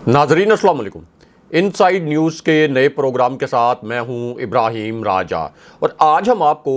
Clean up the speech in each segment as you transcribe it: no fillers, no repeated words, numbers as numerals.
नाजरीन अस्सलाम वालेकुम। इनसाइड न्यूज़ के नए प्रोग्राम के साथ मैं हूं इब्राहिम राजा और आज हम आपको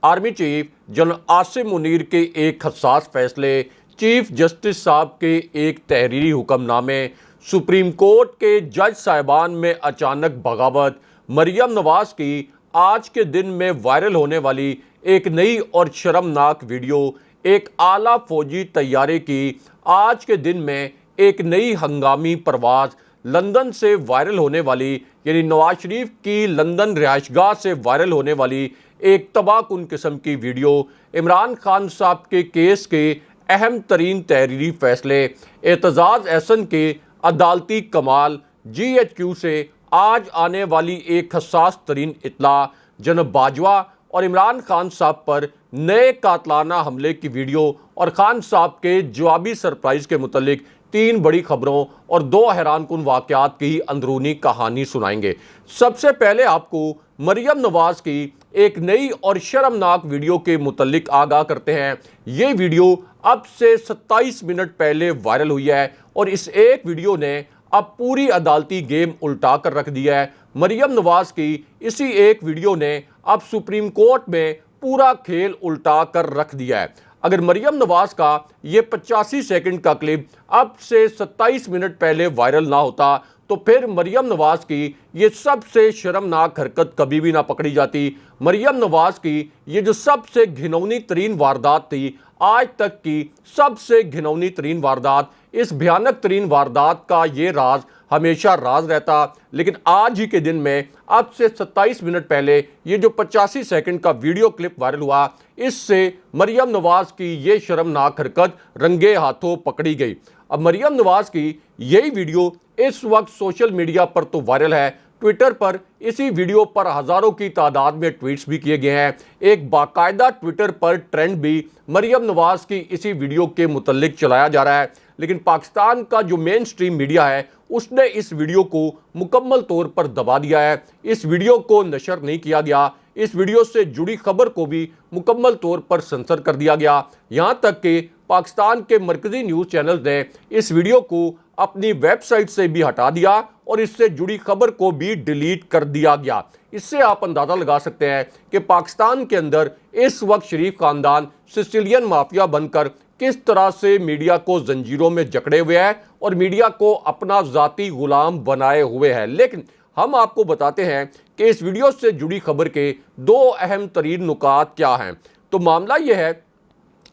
army chief general Asim Munir के एक हसास फैसले, चीफ जस्टिस साहब के एक तहरीरी हुक्मनामे, सुप्रीम कोर्ट के जज साहिबान में अचानक बगावत, मरियम नवाज की आज के दिन में वायरल होने वाली एक नई और शर्मनाक वीडियो, एक आला फौजी तैयारे की आज के दिन में एक नई हंगामी परवाज, लंदन से वायरल होने वाली यानी नवाज शरीफ की लंदन रिहाइशगाह से वायरल होने वाली एक तबाहकुन किस्म की वीडियो, इमरान खान साहब के केस के अहम तरीन तहरीरी फैसले, एतजाज़ एहसन के अदालती कमाल, GHQ से आज आने वाली एक हसास तरीन इत्तला, जनरल बाजवा और इमरान खान साहब पर नए कातलाना हमले की वीडियो और खान साहब के जवाबी सरप्राइज के मुतल्लिक 3 बड़ी खबरों और 2 हैरानकुन वाक़यात की अंदरूनी कहानी सुनाएंगे। सबसे पहले आपको मरियम नवाज की एक नई और शर्मनाक वीडियो के मुतल्लिक आगाह करते हैं। ये वीडियो अब से 27 मिनट पहले वायरल हुई है और इस एक वीडियो ने अब पूरी अदालती गेम उल्टा कर रख दिया है। मरियम नवाज की इसी एक वीडियो ने अब सुप्रीम कोर्ट में पूरा खेल उल्टा कर रख दिया है। अगर मरियम नवाज का ये 85 सेकंड का क्लिप अब से 27 मिनट पहले वायरल ना होता तो फिर मरियम नवाज की ये सबसे शर्मनाक हरकत कभी भी ना पकड़ी जाती। मरियम नवाज की ये जो सबसे घिनौनी तरीन वारदात थी, आज तक की सबसे घिनौनी तरीन वारदात, इस भयानक तरीन वारदात का ये राज हमेशा राज रहता, लेकिन आज ही के दिन में अब से 27 मिनट पहले ये जो 85 सेकंड का वीडियो क्लिप वायरल हुआ, इससे मरियम नवाज की ये शर्मनाक हरकत रंगे हाथों पकड़ी गई। अब मरियम नवाज की यही वीडियो इस वक्त सोशल मीडिया पर तो वायरल है, ट्विटर पर इसी वीडियो पर हजारों की तादाद में ट्वीट्स भी किए गए हैं। एक बाकायदा ट्विटर पर ट्रेंड भी मरियम नवाज की इसी वीडियो के मुतल्लिक चलाया जा रहा है, लेकिन पाकिस्तान का जो मेन स्ट्रीम मीडिया है उसने इस वीडियो को मुकम्मल तौर पर दबा दिया है। इस वीडियो को नशर नहीं किया गया, इस वीडियो से जुड़ी खबर को भी मुकम्मल तौर पर सेंसर कर दिया गया। यहाँ तक कि पाकिस्तान के मरकजी न्यूज़ चैनल ने इस वीडियो को अपनी वेबसाइट से भी हटा दिया और इससे जुड़ी खबर को भी डिलीट कर दिया गया। इससे आप अंदाज़ा लगा सकते हैं कि पाकिस्तान के अंदर इस वक्त शरीफ खानदान सिसिलियन माफिया बनकर किस तरह से मीडिया को जंजीरों में जकड़े हुए है और मीडिया को अपना ज़ाती गुलाम बनाए हुए है। लेकिन हम आपको बताते हैं कि इस वीडियो से जुड़ी खबर के 2 अहम तरीन नुकात क्या हैं। तो मामला यह है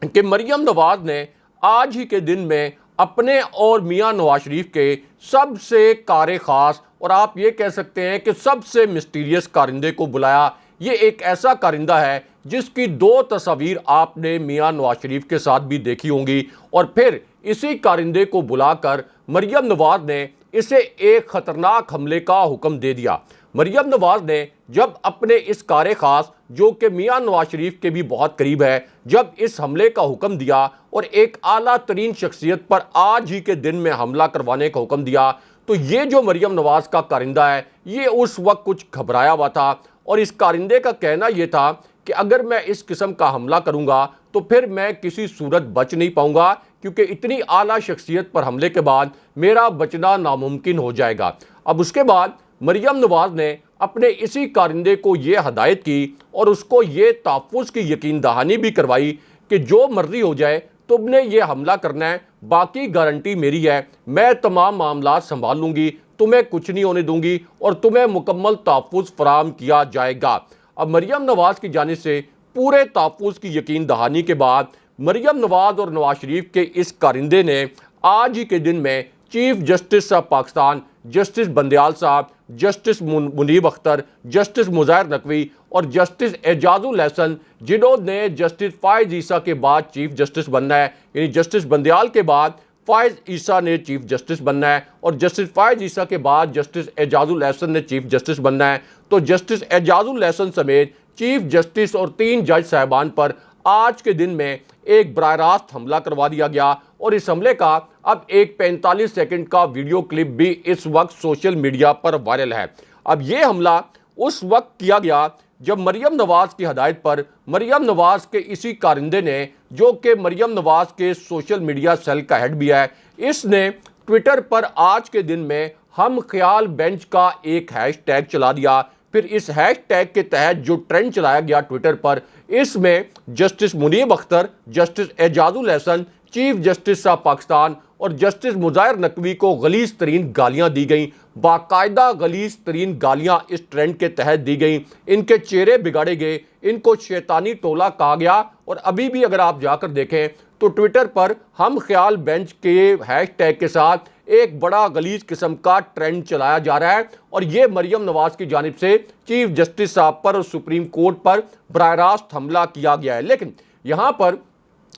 कि मरियम नवाज ने आज ही के दिन में अपने और मियां नवाज शरीफ के सबसे कारे खास और आप ये कह सकते हैं कि सबसे मिस्टीरियस कारिंदे को बुलाया। ये एक ऐसा कारिंदा है जिसकी 2 तस्वीर आपने मियां नवाज शरीफ के साथ भी देखी होंगी और फिर इसी कारिंदे को बुलाकर मरियम नवाज ने इसे एक खतरनाक हमले का हुक्म दे दिया। मरियम नवाज ने जब अपने इस कारे खास जो कि मियां नवाज शरीफ के भी बहुत करीब है, जब इस हमले का हुक्म दिया और एक आला तरीन शख्सियत पर आज ही के दिन में हमला करवाने का हुक्म दिया, तो ये जो मरियम नवाज का कारिंदा है ये उस वक्त कुछ घबराया हुआ था और इस कारिंदे का कहना यह था कि अगर मैं इस किस्म का हमला करूंगा तो फिर मैं किसी सूरत बच नहीं पाऊंगा, क्योंकि इतनी आला शख्सियत पर हमले के बाद मेरा बचना नामुमकिन हो जाएगा। अब उसके बाद मरियम नवाज ने अपने इसी कारिंदे को ये हदायत की और उसको ये तहफ़्फ़ुज़ की यकीन दहानी भी करवाई कि जो मर्जी हो जाए तुमने ये हमला करना है, बाकी गारंटी मेरी है, मैं तमाम मामला संभाल लूँगी, तुम्हें कुछ नहीं होने दूंगी और तुम्हें मुकम्मल तहफ़्फ़ुज़ फराहम किया जाएगा। अब मरियम नवाज की जानिब से पूरे तहफ़्फ़ुज़ की यकीन दहानी के बाद मरियम नवाज और नवाज शरीफ के इस कारिंदे ने आज ही के दिन में chief justice of Pakistan justice Bandial साहब, जस्टिस मुनीब अख्तर, जस्टिस मुज़ाहिर नकवी और जस्टिस एजाजुल एहसन, जिन्होंने जस्टिस फ़ाइज़ ईसा के बाद चीफ जस्टिस बनना है, यानी जस्टिस बंदयाल के बाद फ़ाइज़ ईसा ने चीफ जस्टिस बनना है और जस्टिस फ़ाइज़ ईसा के बाद जस्टिस एजाजुल एहसन ने चीफ जस्टिस बनना है, तो जस्टिस एजाजुल एहसन समेत चीफ जस्टिस और 3 जज साहिबान पर आज के दिन में एक बराह रास्त हमला करवा दिया गया और इस हमले का अब एक 45 सेकंड का वीडियो क्लिप भी इस वक्त सोशल मीडिया पर वायरल है। अब ये हमला उस वक्त किया गया जब मरियम नवाज की हदायत पर मरियम नवाज के इसी कारिंदे ने, जो कि मरियम नवाज के सोशल मीडिया सेल का हेड भी है, इसने ट्विटर पर आज के दिन में हम ख्याल बेंच का एक हैशटैग चला दिया। फिर इस हैशटैग के तहत जो ट्रेंड चलाया गया ट्विटर पर, इसमें justice Munib Akhtar, justice Ejazul Ahsan, chief justice of Pakistan और जस्टिस मुजाहिर नकवी को गलीज तरीन गालियां दी गई। बाकायदा गलीज तरीन गालियां इस ट्रेंड के तहत दी गई। इनके चेहरे बिगाड़े गए, इनको शैतानी टोला कहा गया। और अभी भी अगर आप जाकर देखें तो ट्विटर पर हम ख्याल बेंच के हैशटैग के साथ एक बड़ा गलीज किस्म का ट्रेंड चलाया जा रहा है। और ये मरियम नवाज की जानिब से चीफ जस्टिस साहब पर और सुप्रीम कोर्ट पर बराह रास्त हमला किया गया है। लेकिन यहाँ पर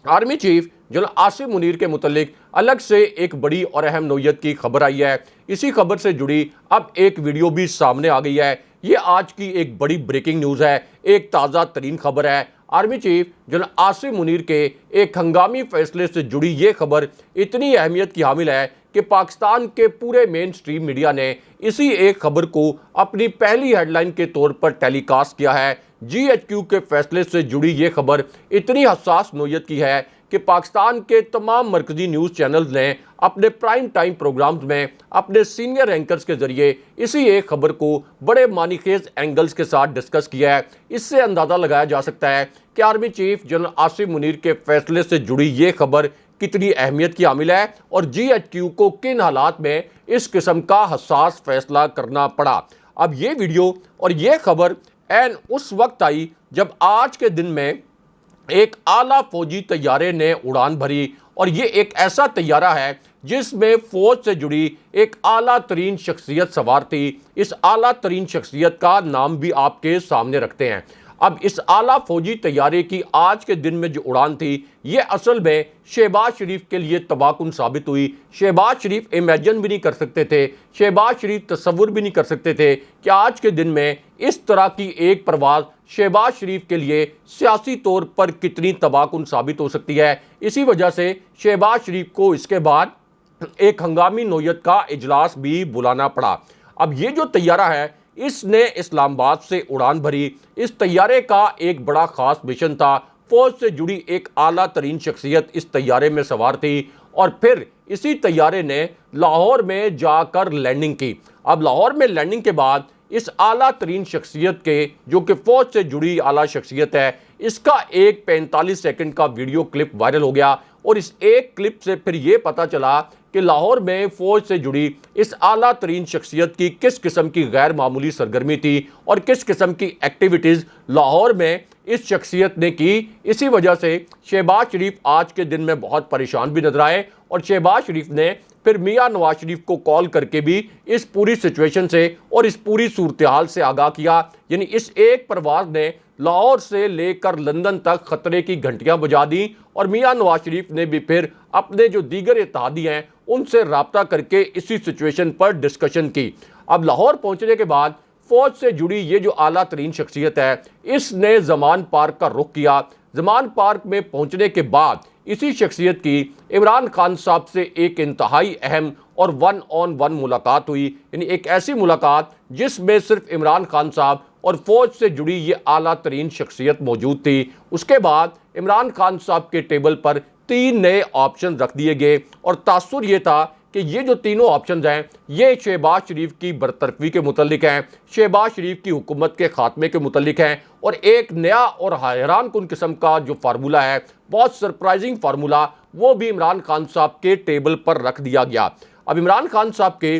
army chief general Asim Munir के मुतल्लिक अलग से एक बड़ी और अहम नोयत की खबर आई है। इसी खबर से जुड़ी अब एक वीडियो भी सामने आ गई है। ये आज की एक बड़ी ब्रेकिंग न्यूज़ है, एक ताज़ा तरीन खबर है। Army chief general Asim Munir के एक हंगामी फैसले से जुड़ी ये खबर इतनी अहमियत की हामिल है कि पाकिस्तान के पूरे मेन स्ट्रीम मीडिया ने इसी एक खबर को अपनी पहली हेडलाइन के तौर पर टेलीकास्ट किया है। GHQ के फैसले से जुड़ी ये खबर इतनी हसास नोयत की है कि पाकिस्तान के तमाम मरकजी न्यूज़ चैनल्स ने अपने प्राइम टाइम प्रोग्राम्स में अपने सीनियर एंकर्स के जरिए इसी एक खबर को बड़े मानीखेज एंगल्स के साथ डिस्कस किया है। इससे अंदाज़ा लगाया जा सकता है कि army chief general Asim Munir के फैसले से जुड़ी ये खबर कितनी अहमियत की हामिल है और GHQ को किन हालात में इस किस्म का हसास फैसला करना पड़ा। अब ये वीडियो और ये खबर एन उस वक्त आई जब आज के दिन में एक आला फौजी तैयारे ने उड़ान भरी। और ये एक ऐसा तैयारा है जिसमें फौज से जुड़ी एक आला तरीन शख्सियत सवार थी। इस आला तरीन शख्सियत का नाम भी आपके सामने रखते हैं। अब इस आला फौजी तैयारे की आज के दिन में जो उड़ान थी, ये असल में शहबाज शरीफ के लिए तबाहकुन साबित हुई। शहबाज शरीफ इमेजिन भी नहीं कर सकते थे, शहबाज शरीफ तस्वुर भी नहीं कर सकते थे कि आज के दिन में इस तरह की एक परवाज़ शहबाज शरीफ के लिए सियासी तौर पर कितनी तबाहकुन साबित हो सकती है। इसी वजह से शहबाज शरीफ को इसके बाद एक हंगामी नोयत का इजलास भी बुलाना पड़ा। अब ये जो तैयारा है, इसने इस्लामाबाद से उड़ान भरी। इस तैयारे का एक बड़ा ख़ास मिशन था। फौज से जुड़ी एक आला तरीन शख्सियत इस तैयारे में सवार थी और फिर इसी तैयारे ने लाहौर में जाकर लैंडिंग की। अब लाहौर में लैंडिंग के बाद इस आला तरीन शख्सियत के, जो कि फ़ौज से जुड़ी आला शख्सियत है, इसका एक 45 सेकंड का वीडियो क्लिप वायरल हो गया। और इस एक क्लिप से फिर ये पता चला कि लाहौर में फ़ौज से जुड़ी इस आला तरीन शख्सियत की किस किस्म की गैर मामूली सरगर्मी थी और किस किस्म की एक्टिविटीज़ लाहौर में इस शख्सियत ने की। इसी वजह से शहबाज शरीफ आज के दिन में बहुत परेशान भी नजर आए और शहबाज शरीफ ने फिर मियां नवाज शरीफ को कॉल करके भी इस पूरी सिचुएशन से और इस पूरी सूरत हाल से आगाह किया। यानी इस एक परवाज़ ने लाहौर से लेकर लंदन तक खतरे की घंटियां बजा दी और मियां नवाज शरीफ ने भी फिर अपने जो दीगर इत्तेहादी हैं उनसे राब्ता करके इसी सिचुएशन पर डिस्कशन की। अब लाहौर पहुंचने के बाद फौज से जुड़ी ये जो आला तरीन शख्सियत है, इसने ज़मान पार्क का रुख किया। ज़मान पार्क में पहुंचने के बाद इसी शख्सियत की इमरान खान साहब से एक इंतहाई अहम और 1-on-1 मुलाकात हुई। यानी एक ऐसी मुलाकात जिसमें सिर्फ इमरान खान साहब और फौज से जुड़ी ये आला तरीन शख्सियत मौजूद थी। उसके बाद इमरान खान साहब के टेबल पर 3 नए ऑप्शन रख दिए गए और तासुर ये था कि ये जो तीनों ऑप्शन हैं, ये शहबाज शरीफ की बरतरफी के मुतल्लिक हैं, शहबाज शरीफ की हुकूमत के खात्मे के मुतल्लिक हैं। और एक नया और हैरान कुन किस्म का जो फार्मूला है, बहुत सरप्राइजिंग फार्मूला, वो भी इमरान खान साहब के टेबल पर रख दिया गया। अब इमरान खान साहब के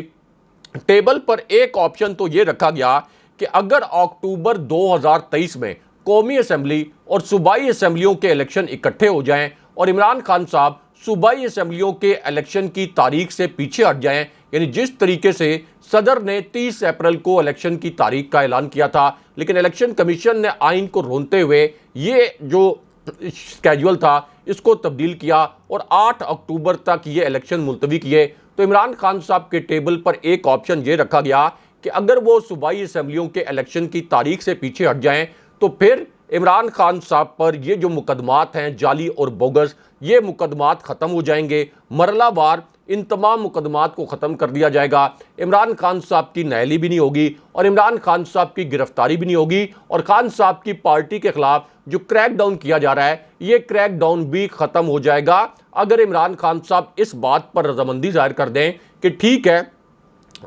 टेबल पर एक ऑप्शन तो ये रखा गया कि अगर अक्टूबर 2023 में कौमी असम्बली और सूबाई असम्बलियों के इलेक्शन इकट्ठे हो जाएं और इमरान खान साहब सूबाई असम्बलियों के इलेक्शन की तारीख से पीछे हट जाएं, यानी जिस तरीके से सदर ने 30 अप्रैल को इलेक्शन की तारीख का ऐलान किया था, लेकिन इलेक्शन कमीशन ने आइन को रोनते हुए ये जो स्केड्यूल था इसको तब्दील किया और 8 अक्टूबर तक ये इलेक्शन मुलतवी किए। तो इमरान खान साहब के टेबल पर एक ऑप्शन ये रखा गया कि अगर वो सूबाई असम्बलियों के इलेक्शन की तारीख से पीछे हट जाएं तो फिर इमरान खान साहब पर ये जो मुकदमात हैं जाली और बोगस, ये मुकदमात ख़त्म हो जाएंगे। मरलावार इन तमाम मुकदमात को ख़त्म कर दिया जाएगा। इमरान खान साहब की नाअहली भी नहीं होगी और इमरान खान साहब की गिरफ्तारी भी नहीं होगी और खान साहब की पार्टी के खिलाफ जो क्रैकडाउन किया जा रहा है ये क्रैकडाउन भी ख़त्म हो जाएगा अगर इमरान खान साहब इस बात पर रजामंदी जाहिर कर दें कि ठीक है,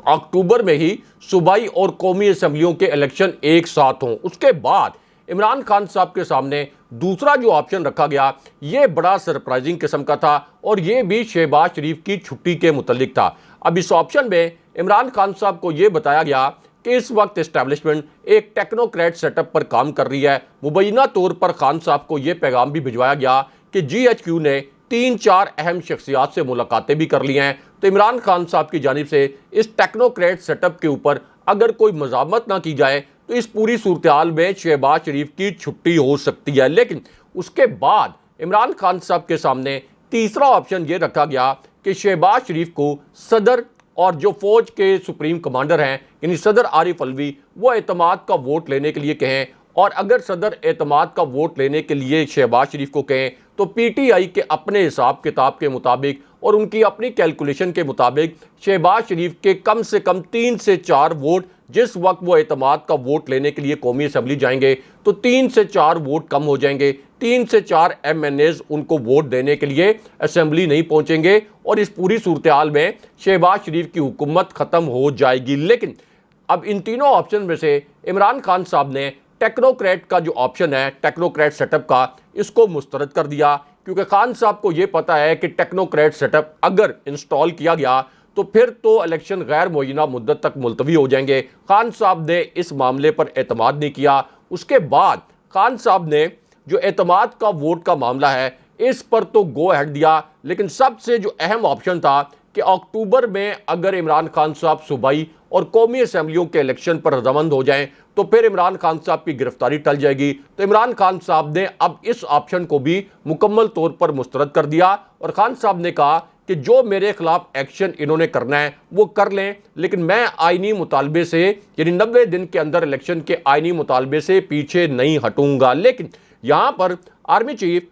अक्टूबर में ही सूबाई और कौमी असम्बलियों के इलेक्शन एक साथ हों। उसके बाद इमरान खान साहब के सामने दूसरा जो ऑप्शन रखा गया ये बड़ा सरप्राइजिंग किस्म का था और ये भी शहबाज शरीफ की छुट्टी के मुतल्लिक था। अब इस ऑप्शन में इमरान खान साहब को ये बताया गया कि इस वक्त इस्टेब्लिशमेंट एक टेक्नोक्रेट सेटअप पर काम कर रही है। मुबैना तौर पर खान साहब को यह पैगाम भी भिजवाया गया कि GHQ ने 3-4 अहम शख्सियात से मुलाकातें भी कर ली हैं, तो इमरान खान साहब की जानिब से इस टेक्नोक्रेट सेटअप के ऊपर अगर कोई मज़ामत ना की जाए तो इस पूरी सूरत में शहबाज शरीफ की छुट्टी हो सकती है। लेकिन उसके बाद इमरान खान साहब के सामने तीसरा ऑप्शन ये रखा गया कि शहबाज शरीफ को सदर और जो फौज के सुप्रीम कमांडर हैं यानी सदर आरिफ अलवी वो एतमाद का वोट लेने के लिए कहें, और अगर सदर एतमाद का वोट लेने के लिए शहबाज शरीफ को कहें तो PTI के अपने हिसाब किताब के मुताबिक और उनकी अपनी कैलकुलेशन के मुताबिक शहबाज शरीफ के कम से कम 3 से 4 वोट, जिस वक्त वो एतमाद का वोट लेने के लिए कौमी असम्बली जाएंगे तो 3 से 4 वोट कम हो जाएंगे, 3 से 4 MNAs उनको वोट देने के लिए असम्बली नहीं पहुंचेंगे और इस पूरी सूरत में शहबाज शरीफ की हुकूमत ख़त्म हो जाएगी। लेकिन अब इन तीनों ऑप्शन में से इमरान खान साहब ने टेक्नोक्रेट का जो ऑप्शन है, टेक्नोक्रेट सेटअप का, इसको मुस्तरद कर दिया क्योंकि खान साहब को यह पता है कि टेक्नोक्रेट सेटअप अगर इंस्टॉल किया गया तो फिर तो इलेक्शन गैर मुअय्यना मुद्दत तक मुलतवी हो जाएंगे। खान साहब ने इस मामले पर एतमाद नहीं किया। उसके बाद खान साहब ने जो एतमाद का वोट का मामला है इस पर तो गो अहेड दिया, लेकिन सबसे जो अहम ऑप्शन था कि अक्टूबर में अगर इमरान खान साहब सूबाई और कौमी असम्बलियों के इलेक्शन पर रजामंद हो जाएं तो फिर इमरान खान साहब की गिरफ्तारी टल जाएगी। तो इमरान खान साहब ने अब इस ऑप्शन को भी मुकम्मल तौर पर मुस्तरद कर दिया और खान साहब ने कहा कि जो मेरे खिलाफ एक्शन इन्होंने करना है वो कर लें, लेकिन मैं आईनी मुतालबे से यानी 90 दिन के अंदर इलेक्शन के आईनी मुतालबे से पीछे नहीं हटूंगा। लेकिन यहाँ पर army chief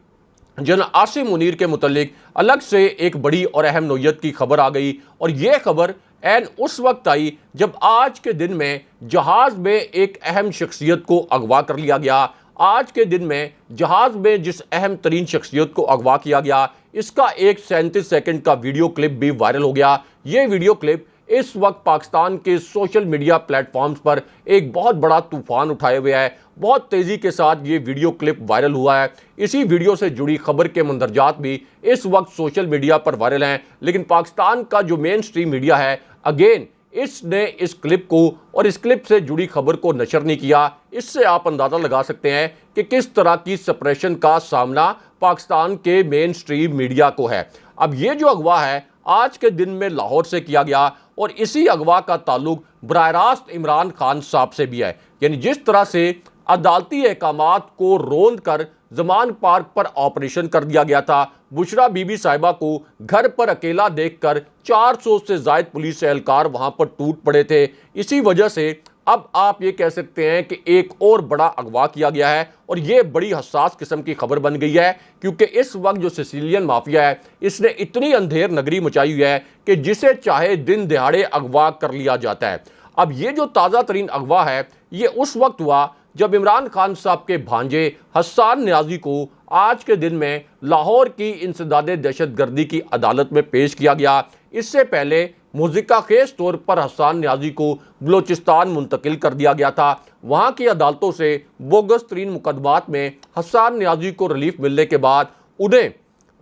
general Asim Munir के मुतल्लिक अलग से एक बड़ी और अहम नोयत की खबर आ गई और यह खबर एन उस वक्त आई जब आज के दिन में जहाज़ में एक अहम शख्सियत को अगवा कर लिया गया। आज के दिन में जहाज़ में जिस अहम तरीन शख्सियत को अगवा किया गया इसका एक 37 सेकंड का वीडियो क्लिप भी वायरल हो गया। ये वीडियो क्लिप इस वक्त पाकिस्तान के सोशल मीडिया प्लेटफॉर्म्स पर एक बहुत बड़ा तूफान उठाए हुए है। बहुत तेज़ी के साथ ये वीडियो क्लिप वायरल हुआ है। इसी वीडियो से जुड़ी खबर के मंदरजात भी इस वक्त सोशल मीडिया पर वायरल हैं, लेकिन पाकिस्तान का जो मेन स्ट्रीम मीडिया है अगेन इसने इस क्लिप को और इस क्लिप से जुड़ी खबर को नशर नहीं किया। इससे आप अंदाज़ा लगा सकते हैं कि किस तरह की सप्रेशन का सामना पाकिस्तान के मेन स्ट्रीम मीडिया को है। अब ये जो अगवा है आज के दिन में लाहौर से किया गया और इसी अगवा का ताल्लुक बराह रास्त इमरान खान साहब से भी है। यानी जिस तरह से अदालती अहकामात को रोंद कर जमान पार्क पर ऑपरेशन कर दिया गया था, बुशरा बीबी साहिबा को घर पर अकेला देखकर 400 से ज़ायद पुलिस एहलकार वहां पर टूट पड़े थे। इसी वजह से अब आप ये कह सकते हैं कि एक और बड़ा अगवा किया गया है और ये बड़ी हसास किस्म की खबर बन गई है क्योंकि इस वक्त जो सिसिलियन माफिया है इसने इतनी अंधेर नगरी मचाई हुई है कि जिसे चाहे दिन दिहाड़े अगवा कर लिया जाता है। अब ये जो ताज़ा तरीन अगवा है ये उस वक्त हुआ जब इमरान खान साहब के भांजे हसन नियाजी को आज के दिन में लाहौर की इंसदादे दहशतगर्दी की अदालत में पेश किया गया। इससे पहले मुज़िका खेस तौर पर हसन नियाजी को बलोचिस्तान मुंतकिल कर दिया गया था। वहाँ की अदालतों से बोगस तरीन मुकदमात में हसन नियाजी को रिलीफ मिलने के बाद उन्हें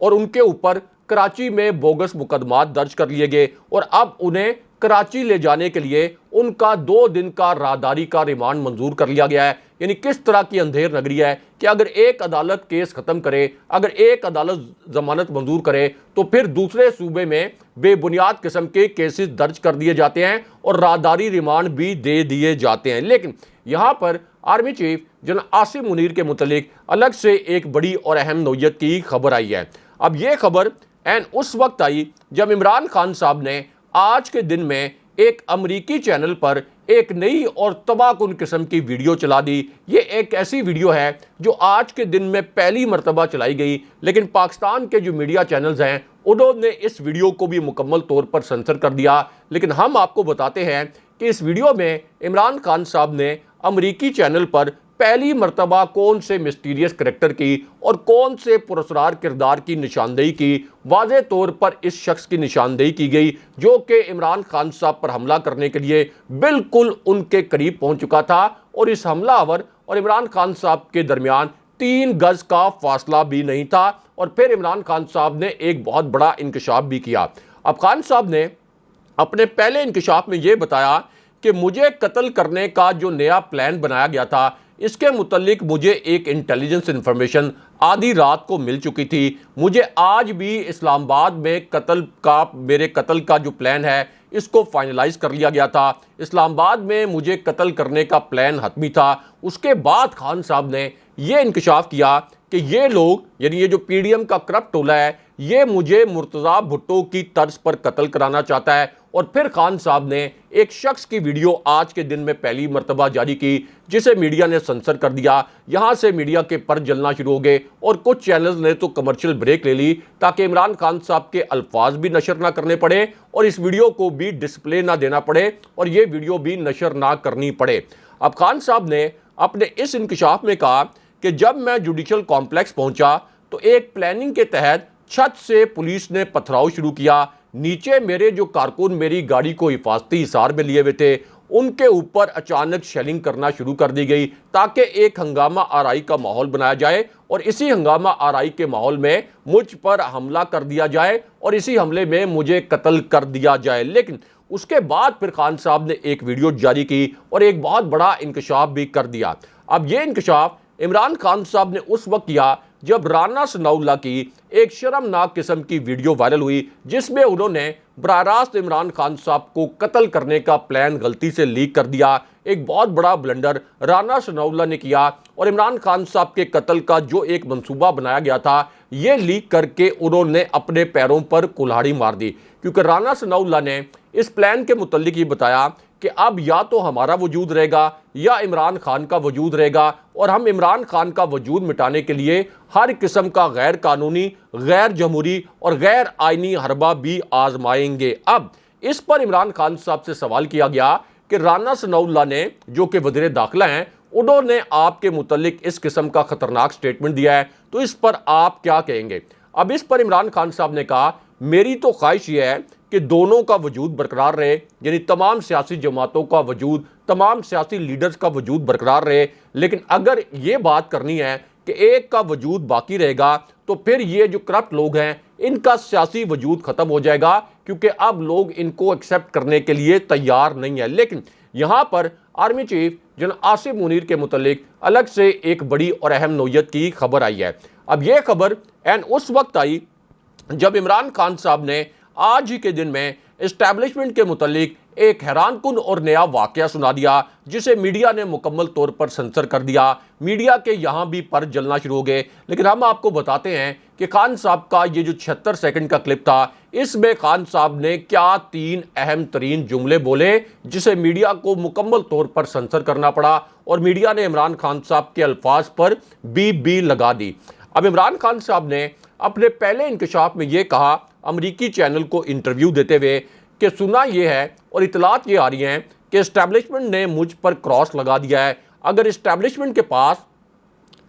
और उनके ऊपर कराची में बोगस मुकदमात दर्ज कर लिए गए और अब उन्हें कराची ले जाने के लिए उनका 2 दिन का राहदारी का रिमांड मंजूर कर लिया गया है। यानी किस तरह की अंधेर नगरी है कि अगर एक अदालत केस ख़त्म करे, अगर एक अदालत जमानत मंजूर करे तो फिर दूसरे सूबे में बेबुनियाद किस्म के केसेस दर्ज कर दिए जाते हैं और राहदारी रिमांड भी दे दिए जाते हैं। लेकिन यहाँ पर army chief general Asim Munir के मुतल्लिक अलग से एक बड़ी और अहम नोयत की खबर आई है। अब ये खबर एन उस वक्त आई जब इमरान खान साहब ने आज के दिन में एक अमरीकी चैनल पर एक नई और तबाहकुन किस्म की वीडियो चला दी। ये एक ऐसी वीडियो है जो आज के दिन में पहली मरतबा चलाई गई, लेकिन पाकिस्तान के जो मीडिया चैनल्स हैं उन्होंने इस वीडियो को भी मुकम्मल तौर पर सेंसर कर दिया। लेकिन हम आपको बताते हैं कि इस वीडियो में इमरान खान साहब ने अमरीकी चैनल पर पहली मरतबा कौन से मिस्टीरियस करैक्टर की और कौन से पुरस्कार किरदार की निशानदेही की। वाज़े तौर पर इस शख्स की निशानदेही की गई जो कि इमरान खान साहब पर हमला करने के लिए बिल्कुल उनके करीब पहुंच चुका था, और इस हमलावर और इमरान खान साहब के दरमियान 3 गज का फासला भी नहीं था। और फिर इमरान खान साहब ने एक बहुत बड़ा इंकशाफ भी किया। अब खान साहब ने अपने पहले इंकशाफ में यह बताया कि मुझे कत्ल करने का जो नया प्लान बनाया गया था, इसके मुतल्लिक मुझे एक इंटेलिजेंस इंफॉर्मेशन आधी रात को मिल चुकी थी। मुझे आज भी इस्लामाबाद में मेरे कत्ल का जो प्लान है इसको फाइनलाइज कर लिया गया था। इस्लामाबाद में मुझे कत्ल करने का प्लान हतमी था। उसके बाद खान साहब ने यह इंकशाफ किया कि ये लोग, यानी ये जो पीडीएम का करप्ट टोला है, ये मुझे मुर्तज़ा भुट्टो की तर्ज पर कत्ल कराना चाहता है। और फिर खान साहब ने एक शख्स की वीडियो आज के दिन में पहली मरतबा जारी की जिसे मीडिया ने सेंसर कर दिया। यहां से मीडिया के पर जलना शुरू हो गए और कुछ चैनल्स ने तो कमर्शियल ब्रेक ले ली ताकि इमरान खान साहब के अल्फाज भी नशर ना करने पड़े और इस वीडियो को भी डिस्प्ले ना देना पड़े और ये वीडियो भी नशर ना करनी पड़े। अब खान साहब ने अपने इस इंकशाफ में कहा कि जब मैं जुडिशल कॉम्प्लेक्स पहुंचा तो एक प्लानिंग के तहत छत से पुलिस ने पथराव शुरू किया। नीचे मेरे जो कारकुन मेरी गाड़ी को हिफाजती हिसार में लिए हुए थे, उनके ऊपर अचानक शेलिंग करना शुरू कर दी गई ताकि एक हंगामा आराई का माहौल बनाया जाए और इसी हंगामा आराई के माहौल में मुझ पर हमला कर दिया जाए और इसी हमले में मुझे कत्ल कर दिया जाए। लेकिन उसके बाद फिर खान साहब ने एक वीडियो जारी की और एक बहुत बड़ा इंकशाफ भी कर दिया। अब ये इंकशाफ इमरान खान साहब ने उस वक्त किया जब राना सनाउल्लाह की एक शर्मनाक किस्म की वीडियो वायरल हुई जिसमें उन्होंने बराह रास्त इमरान खान साहब को कत्ल करने का प्लान गलती से लीक कर दिया। एक बहुत बड़ा ब्लंडर राना सनाउल्लाह ने किया और इमरान खान साहब के कत्ल का जो एक मंसूबा बनाया गया था ये लीक करके उन्होंने अपने पैरों पर कुल्हाड़ी मार दी, क्योंकि राना सनाउल्लाह ने इस प्लान के मुतल्लिक ये बताया कि अब या तो हमारा वजूद रहेगा या इमरान खान का वजूद रहेगा और हम इमरान खान का वजूद मिटाने के लिए हर किस्म का गैर कानूनी, गैर जमहूरी और गैर आइनी हरबा भी आजमाएंगे। अब इस पर इमरान खान साहब से सवाल किया गया कि राना सनाउल्लाह ने, जो कि वज़ीर दाखिला हैं, उन्होंने आपके मुतल्लिक इस किस्म का खतरनाक स्टेटमेंट दिया है, तो इस पर आप क्या कहेंगे। अब इस पर इमरान खान साहब ने कहा, मेरी तो ख्वाहिश ये है कि दोनों का वजूद बरकरार रहे, यानी तमाम सियासी जमातों का वजूद, तमाम सियासी लीडर्स का वजूद बरकरार रहे। लेकिन अगर ये बात करनी है कि एक का वजूद बाकी रहेगा तो फिर ये जो करप्ट लोग हैं इनका सियासी वजूद ख़त्म हो जाएगा, क्योंकि अब लोग इनको एक्सेप्ट करने के लिए तैयार नहीं है। लेकिन यहाँ पर army chief general Asim Munir के मुतल्लिक अलग से एक बड़ी और अहम नौयत की खबर आई है। अब यह खबर एन उस वक्त आई जब इमरान खान साहब ने आज ही के दिन में एस्टैब्लिशमेंट के मुतल्लिक एक हैरानकुन और नया वाकया सुना दिया जिसे मीडिया ने मुकम्मल तौर पर सेंसर कर दिया। मीडिया के यहाँ भी पर जलना शुरू हो गए। लेकिन हम आपको बताते हैं कि खान साहब का ये जो 76 सेकंड का क्लिप था, इसमें खान साहब ने क्या 3 अहम तरीन जुमले बोले जिसे मीडिया को मुकम्मल तौर पर सेंसर करना पड़ा और मीडिया ने इमरान खान साहब के अल्फाज पर बी लगा दी। अब इमरान खान साहब ने अपने पहले इंकशाफ में ये कहा अमरीकी चैनल को इंटरव्यू देते हुए कि सुना ये है और इतलात ये आ रही हैं कि इस्टेब्लिशमेंट ने मुझ पर क्रॉस लगा दिया है। अगर इस्टेब्लिशमेंट के पास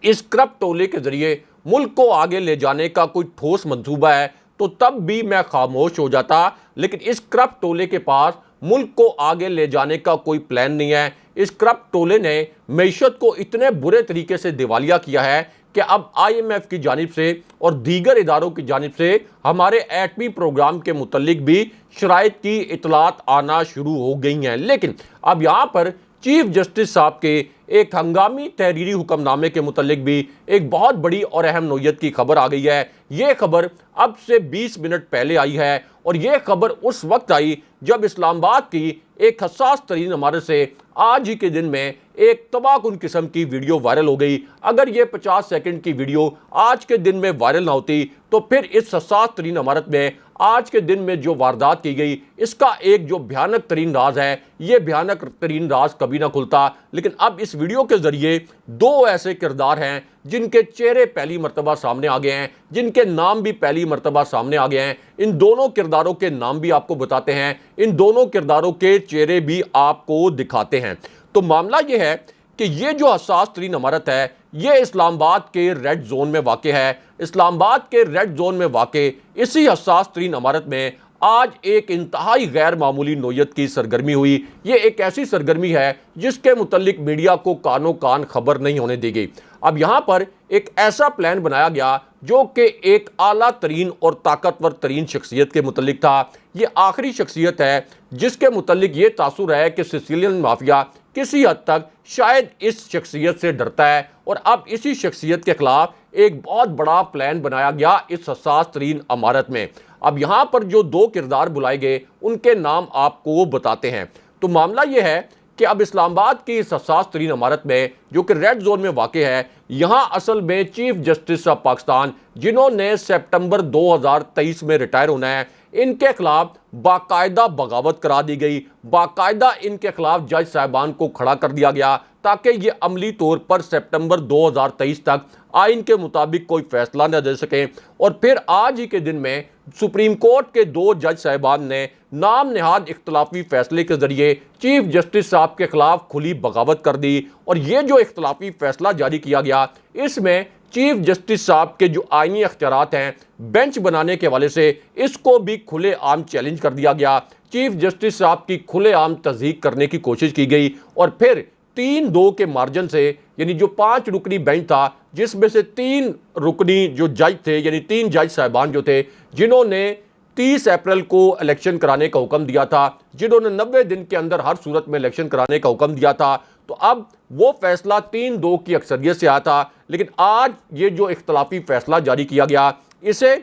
इस करप्ट टोले के जरिए मुल्क को आगे ले जाने का कोई ठोस मंसूबा है तो तब भी मैं खामोश हो जाता, लेकिन इस करप्ट टोले के पास मुल्क को आगे ले जाने का कोई प्लान नहीं है। इस करप्ट टोले ने मईशत को इतने बुरे तरीके से दिवालिया किया है कि अब IMF की जानिब से और दीगर इदारों की जानिब से हमारे एटमी प्रोग्राम के मुतल्लिक भी शराइत की इतलात आना शुरू हो गई हैं। लेकिन अब यहाँ पर चीफ जस्टिस साहब के एक हंगामी तहरीरी हुक्मनामे के मुतल्लिक भी एक बहुत बड़ी और अहम नौयत की खबर आ गई है। ये खबर अब से 20 मिनट पहले आई है और ये खबर उस वक्त आई जब इस्लामाबाद की एक हसास तरीन इमारत से आज ही के दिन में एक तबाहकुन किस्म की वीडियो वायरल हो गई। अगर ये 50 सेकंड की वीडियो आज के दिन में वायरल ना होती तो फिर इस हसास तरीन इमारत में आज के दिन में जो वारदात की गई, इसका एक जो भयानक तरीन राज है, ये भयानक तरीन राज कभी ना खुलता। लेकिन अब इस वीडियो के जरिए दो ऐसे किरदार हैं जिनके चेहरे पहली मर्तबा सामने आ गए हैं, जिनके नाम भी पहली मर्तबा सामने आ गए हैं। इन दोनों किरदारों के नाम भी आपको बताते हैं, इन दोनों किरदारों के चेहरे भी आपको दिखाते हैं। तो मामला यह है कि ये जो हसास तरीन इमारत है, ये इस्लामाबाद के रेड जोन में वाक़ है। इस्लामाबाद के रेड जोन में वाक़ इसी हसास तरीन इमारत में आज एक इंतहाई गैर मामूली नोयत की सरगर्मी हुई। ये एक ऐसी सरगर्मी है जिसके मुतल्लिक मीडिया को कानो कान खबर नहीं होने दी गई। अब यहाँ पर एक ऐसा प्लान बनाया गया जो कि एक आला तरीन और ताकतवर तरीन शख्सियत के मुतल्लिक था। ये आखिरी शख्सियत है जिसके मुतल्लिक ये तासुर है कि सिसिलियन माफिया किसी हद तक शायद इस शख्सियत से डरता है, और अब इसी शख्सियत के खिलाफ एक बहुत बड़ा प्लान बनाया गया इस हसास तरीन इमारत में। अब यहाँ पर जो दो किरदार बुलाए गए उनके नाम आपको बताते हैं। तो मामला यह है कि अब इस्लामाबाद की इस हसास तरीन इमारत में जो कि रेड जोन में वाक़ है, यहाँ असल में चीफ जस्टिस ऑफ पाकिस्तान जिन्होंने सितंबर 2023 में रिटायर होना है, इनके खिलाफ बाकायदा बगावत करा दी गई। बाकायदा इनके खिलाफ जज साहिबान को खड़ा कर दिया गया ताकि ये अमली तौर पर सितंबर 2023 तक आइन के मुताबिक कोई फैसला न दे सके। और फिर आज ही के दिन में सुप्रीम कोर्ट के दो जज साहिबान ने नाम नहाद इख्तलाफी फैसले के जरिए चीफ जस्टिस साहब के खिलाफ खुली बगावत कर दी। और ये जो इख्तलाफी फैसला जारी किया गया, इसमें चीफ जस्टिस साहब के जो आईनी अख्तियारात हैं बेंच बनाने के हवाले से, इसको भी खुले आम चैलेंज कर दिया गया। चीफ जस्टिस साहब की खुले आम तस्दीक करने की कोशिश की गई और फिर 3-2 के मार्जिन से, यानी जो 5 रुकनी बेंच था जिसमें से 3 रुकनी जो जज थे, यानी 3 जज साहिबान जो थे जिन्होंने 30 अप्रैल को इलेक्शन कराने का हुक्म दिया था, जिन्होंने 90 दिन के अंदर हर सूरत में इलेक्शन कराने का हुक्म दिया था, तो अब वो फैसला 3-2 की अक्सरियत से आया था। लेकिन आज ये जो इख्तलाफी फैसला जारी किया गया, इसे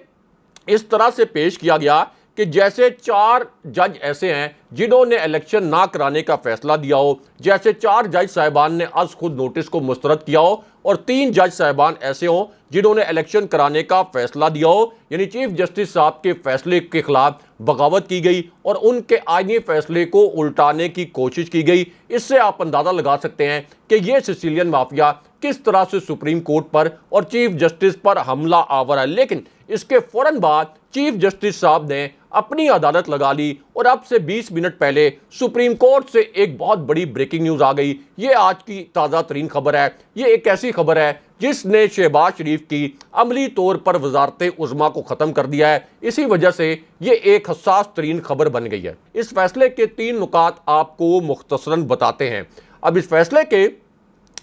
इस तरह से पेश किया गया कि जैसे 4 जज ऐसे हैं जिन्होंने इलेक्शन ना कराने का फैसला दिया हो, जैसे 4 जज साहिबान ने आज खुद नोटिस को मुस्तरद किया हो, और 3 जज साहिबान ऐसे हों जिन्होंने इलेक्शन कराने का फैसला दिया हो, यानी चीफ जस्टिस साहब के फैसले के खिलाफ बगावत की गई और उनके आईनी फैसले को उल्टाने की कोशिश की गई। इससे आप अंदाजा लगा सकते हैं कि यह सिसिलियन माफिया किस तरह से सुप्रीम कोर्ट पर और चीफ जस्टिस पर हमला आवर है। लेकिन इसके फौरन बाद चीफ जस्टिस साहब ने अपनी अदालत लगा ली और अब से 20 मिनट पहले सुप्रीम कोर्ट से एक बहुत बड़ी ब्रेकिंग न्यूज़ आ गई। ये आज की ताज़ा तरीन खबर है। ये एक ऐसी खबर है जिसने शहबाज शरीफ की अमली तौर पर वजारत उज़्मा को ख़त्म कर दिया है। इसी वजह से ये एक हसास तरीन खबर बन गई है। इस फैसले के 3 नुकात आपको मुख्तसरन बताते हैं। अब इस फैसले के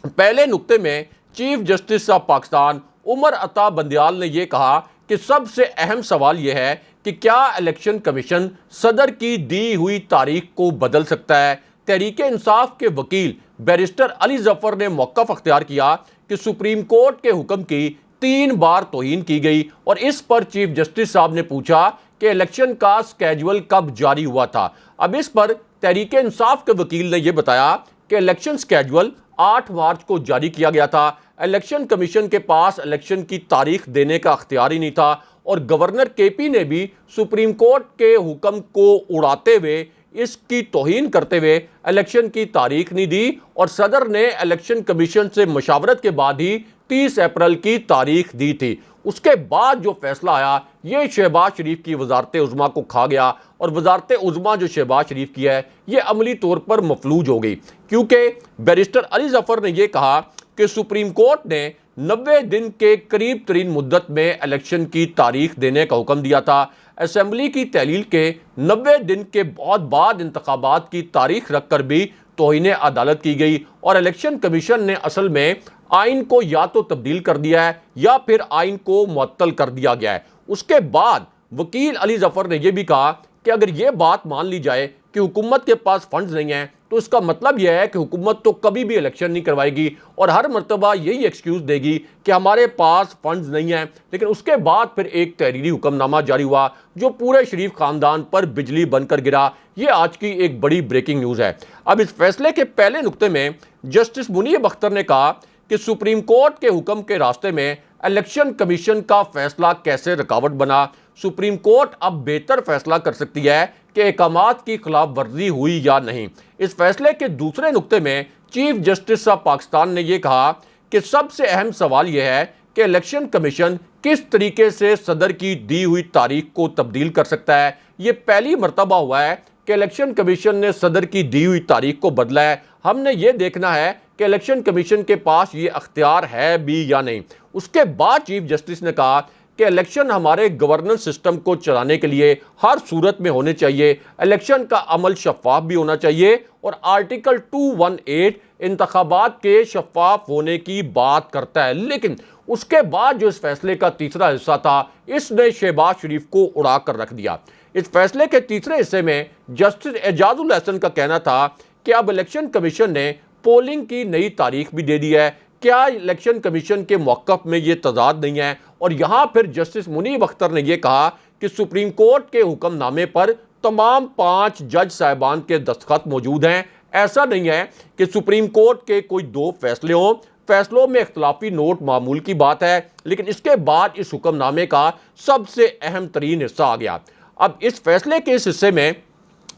पहले नुक्ते में chief justice of Pakistan Umar Ata Bandial ने यह कहा कि सबसे अहम सवाल यह है कि क्या इलेक्शन कमीशन सदर की दी हुई तारीख को बदल सकता है। तहरीक इंसाफ के वकील बैरिस्टर अली जफर ने मौक़िफ़ अख्तियार किया कि सुप्रीम कोर्ट के हुक्म की 3 बार तौहीन की गई और इस पर चीफ जस्टिस साहब ने पूछा कि इलेक्शन का स्केजुअल कब जारी हुआ था। अब इस पर तहरीक इंसाफ के वकील ने यह बताया कि इलेक्शन स्केजुअल 8 मार्च को जारी किया गया था। इलेक्शन कमीशन के पास इलेक्शन की तारीख देने का अख्तियार ही नहीं था और गवर्नर केपी ने भी सुप्रीम कोर्ट के हुक्म को उड़ाते हुए, इसकी तौहीन करते हुए इलेक्शन की तारीख नहीं दी और सदर ने इलेक्शन कमीशन से मशावरत के बाद ही 30 अप्रैल की तारीख दी थी। उसके बाद जो फैसला आया, ये शहबाज शरीफ की वजारत उज़्मा को खा गया और वजारत उज़्मा जो शहबाज शरीफ की है, ये अमली तौर पर मफलूज हो गई, क्योंकि बैरिस्टर अली जफर ने यह कहा कि सुप्रीम कोर्ट ने 90 दिन के करीब तरीन मुद्दत में इलेक्शन की तारीख देने का हुक्म दिया था। असेंबली की तहलील के 90 दिन के बहुत बाद इंतखाबात की तारीख रखकर भी तौहीन अदालत की गई और इलेक्शन कमीशन ने असल में आइन को या तो तब्दील कर दिया है या फिर आइन को मुअत्तल कर दिया गया है। उसके बाद वकील अली जफर ने यह भी कहा कि अगर ये बात मान ली जाए कि हुकूमत के पास फंड्स नहीं हैं, तो इसका मतलब यह है कि हुकूमत तो कभी भी इलेक्शन नहीं करवाएगी और हर मरतबा यही एक्सक्यूज़ देगी कि हमारे पास फंड्स नहीं हैं। लेकिन उसके बाद फिर एक तहरीरी हुक्मनामा जारी हुआ जो पूरे शरीफ ख़ानदान पर बिजली बनकर गिरा। ये आज की एक बड़ी ब्रेकिंग न्यूज़ है। अब इस फैसले के पहले नुक्ते में जस्टिस मुनीब अख्तर ने कहा कि सुप्रीम कोर्ट के हुक्म के रास्ते में इलेक्शन कमीशन का फैसला कैसे रुकावट बना? सुप्रीम कोर्ट अब बेहतर फैसला कर सकती है कि अहकामात की खिलाफ वर्जी हुई या नहीं। इस फैसले के दूसरे नुक्ते में चीफ जस्टिस ऑफ पाकिस्तान ने यह कहा कि सबसे अहम सवाल यह है कि इलेक्शन कमीशन किस तरीके से सदर की दी हुई तारीख को तब्दील कर सकता है। यह पहली मर्तबा हुआ है कि इलेक्शन कमीशन ने सदर की दी हुई तारीख को बदला है। हमने ये देखना है कि इलेक्शन कमीशन के पास ये अख्तियार है भी या नहीं। उसके बाद चीफ जस्टिस ने कहा कि इलेक्शन हमारे गवर्नेंस सिस्टम को चलाने के लिए हर सूरत में होने चाहिए। इलेक्शन का अमल शफाफ भी होना चाहिए और आर्टिकल 218 इंतखाबात के शफाफ होने की बात करता है। लेकिन उसके बाद जो इस फैसले का तीसरा हिस्सा था, इसने शहबाज शरीफ को उड़ा कर रख दिया। इस फैसले के तीसरे हिस्से में जस्टिस एजाजुल हसन का कहना था कि अब इलेक्शन कमीशन ने पोलिंग की नई तारीख भी दे दी है। क्या इलेक्शन कमीशन के मौक़िफ़ में ये तजाद नहीं है? और यहाँ फिर जस्टिस मुनीब अख्तर ने यह कहा कि सुप्रीम कोर्ट के हुक्मनामे पर तमाम 5 जज साहिबान के दस्तखत मौजूद हैं। ऐसा नहीं है कि सुप्रीम कोर्ट के कोई 2 फैसले हों, फैसलों में इख्तलाफी नोट मामूल की बात है, लेकिन इसके बाद इस हुक्मनामे का सबसे अहम तरीन हिस्सा आ गया। अब इस फैसले के इस हिस्से में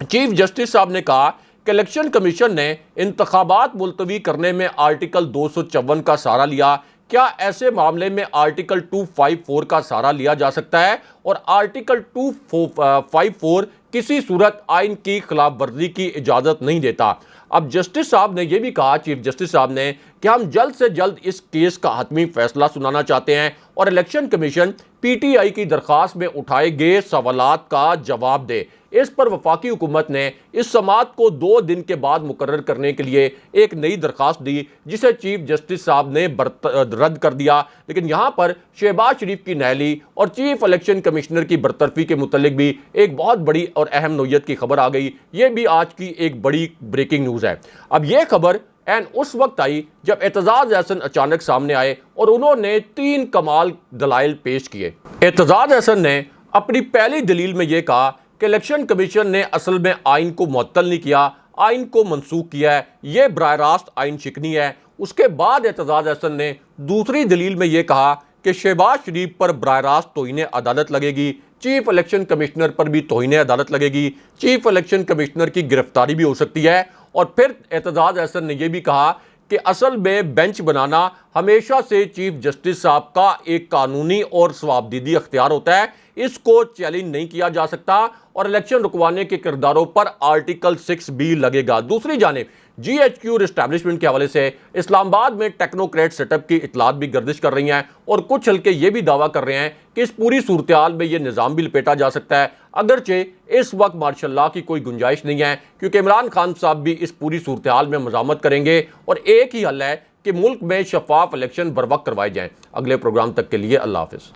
चीफ जस्टिस साहब ने कहा कि इलेक्शन कमीशन ने इंतखाबात मुलतवी करने में आर्टिकल 254 का सहारा लिया। क्या ऐसे मामले में आर्टिकल 254 का सहारा लिया जा सकता है? और आर्टिकल 254 किसी सूरत आइन की खिलाफ वर्जी की इजाज़त नहीं देता। अब जस्टिस साहब ने यह भी कहा, चीफ जस्टिस साहब ने, कि हम जल्द से जल्द इस केस का हतमी फैसला सुनाना चाहते हैं और इलेक्शन कमीशन पीटीआई की दरख्वास्त में उठाए गए सवालात का जवाब दे। इस पर वफाकी हुकूमत ने इस समाअत को 2 दिन के बाद मुकर्रर करने के लिए एक नई दरख्वास्त दी, जिसे चीफ जस्टिस साहब ने रद्द कर दिया। लेकिन यहाँ पर शहबाज शरीफ की नहली और चीफ इलेक्शन कमिश्नर की बरतरफी के मुतल्लिक भी एक बहुत बड़ी और अहम नोयत की खबर आ गई। ये भी आज की एक बड़ी ब्रेकिंग न्यूज़ है। अब यह खबर एन उस वक्त आई जब एतजाज हसन अचानक सामने आए और उन्होंने 3 कमाल दलाइल पेश किए। एतजाज हसन ने अपनी पहली दलील में यह कहा कि इलेक्शन कमीशन ने असल में आइन को मुअत्तल नहीं किया, आइन को मनसूख किया है, यह बराह रास्त आइन शिकनी है। उसके बाद एतजाज हसन ने दूसरी दलील में यह कहा कि शहबाज शरीफ पर बराह रास्त तौहीन अदालत लगेगी, चीफ इलेक्शन कमिश्नर पर भी तौहीन अदालत लगेगी, चीफ इलेक्शन कमिश्नर की गिरफ्तारी भी हो सकती है। और फिर एतजाज हसन ने यह भी कहा कि असल में बेंच बनाना हमेशा से चीफ जस्टिस साहब का एक कानूनी और सवाबदीदी अख्तियार होता है, इसको चैलेंज नहीं किया जा सकता और इलेक्शन रुकवाने के किरदारों पर आर्टिकल 6 भी लगेगा। दूसरी जानिब GHQ एस्टैब्लिशमेंट के हवाले से इस्लामाबाद में टेक्नोक्रेट सेटअप की इतलात भी गर्दिश कर रही हैं और कुछ हल्के ये भी दावा कर रहे हैं कि इस पूरी सूरत-ए-हाल में ये निज़ाम भी लपेटा जा सकता है। अगरचे इस वक्त मार्शल की कोई गुंजाइश नहीं है, क्योंकि इमरान खान साहब भी इस पूरी सूरत-ए-हाल में मज़ामत करेंगे और एक ही हल है कि मुल्क में शफाफ इलेक्शन बर वक्त करवाए जाएँ। अगले प्रोग्राम तक के लिए अल्लाह हाफ़िज़।